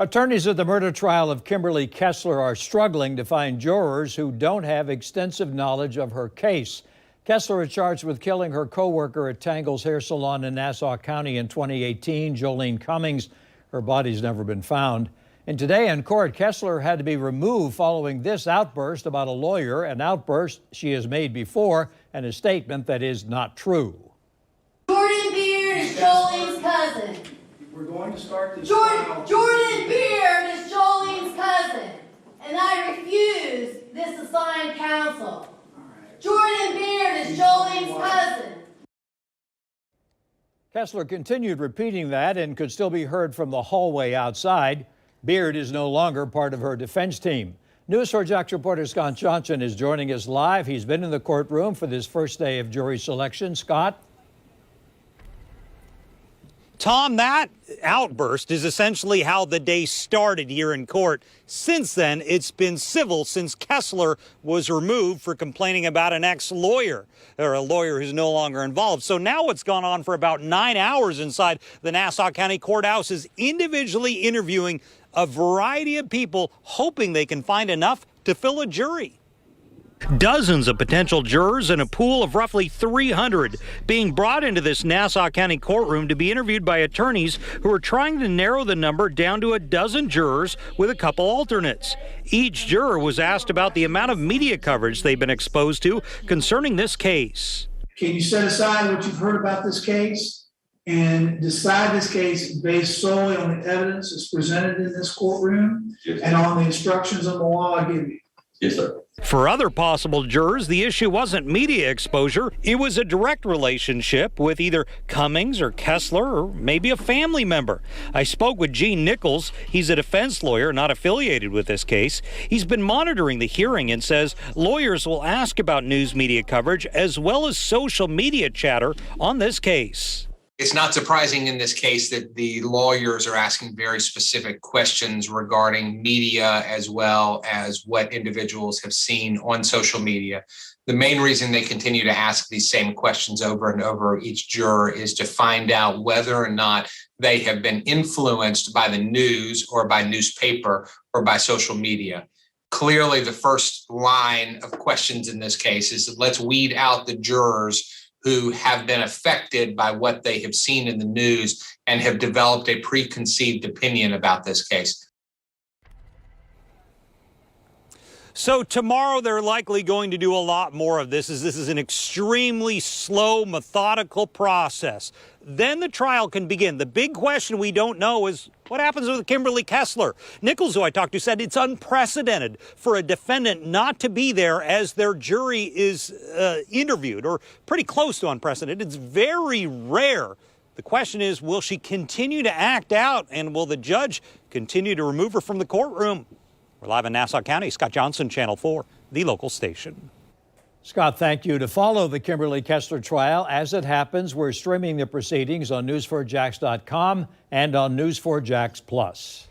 Attorneys at the murder trial of Kimberly Kessler are struggling to find jurors who don't have extensive knowledge of her case. Kessler is charged with killing her coworker at Tangles Hair Salon in Nassau County in 2018, Joleen Cummings. Her body's never been found. And today in court, Kessler had to be removed following this outburst about a lawyer, an outburst she has made before, and a statement that is not true. Jordan Beard is Joleen's cousin. We're going to start this Jordan Beard is Jolene's cousin, and I refuse this assigned counsel. Jordan Beard is Jolene's cousin. Kessler continued repeating that and could still be heard from the hallway outside. Beard is no longer part of her defense team. News 4 Jax reporter Scott Johnson is joining us live. He's been in the courtroom for this first day of jury selection. Scott? Tom, that outburst is essentially how the day started here in court. Since then, it's been civil since Kessler was removed for complaining about an ex-lawyer, or a lawyer who's no longer involved. So now what's gone on for about 9 hours inside the Nassau County Courthouse is individually interviewing a variety of people, hoping they can find enough to fill a jury. Dozens of potential jurors and a pool of roughly 300 being brought into this Nassau County courtroom to be interviewed by attorneys who are trying to narrow the number down to a dozen jurors with a couple alternates. Each juror was asked about the amount of media coverage they've been exposed to concerning this case. Can you set aside what you've heard about this case and decide this case based solely on the evidence that's presented in this courtroom and on the instructions of the law I give you? Yes, sir. For other possible jurors, the issue wasn't media exposure. It was a direct relationship with either Cummings or Kessler or maybe a family member. I spoke with Gene Nichols. He's a defense lawyer not affiliated with this case. He's been monitoring the hearing and says lawyers will ask about news media coverage as well as social media chatter on this case. It's not surprising in this case that the lawyers are asking very specific questions regarding media as well as what individuals have seen on social media. The main reason they continue to ask these same questions over and over each juror is to find out whether or not they have been influenced by the news or by newspaper or by social media. Clearly, the first line of questions in this case is let's weed out the jurors who have been affected by what they have seen in the news and have developed a preconceived opinion about this case. So tomorrow they're likely going to do a lot more of this, as this is an extremely slow, methodical process. Then the trial can begin. The big question we don't know is what happens with Kimberly Kessler. Nichols, who I talked to, said it's unprecedented for a defendant not to be there as their jury is interviewed, or pretty close to unprecedented. It's very rare. The question is, will she continue to act out, and will the judge continue to remove her from the courtroom? We're live in Nassau County. Scott Johnson, Channel 4, the local station. Scott, thank you. To follow the Kimberly Kessler trial as it happens, we're streaming the proceedings on news4jax.com and on News4 Jax Plus.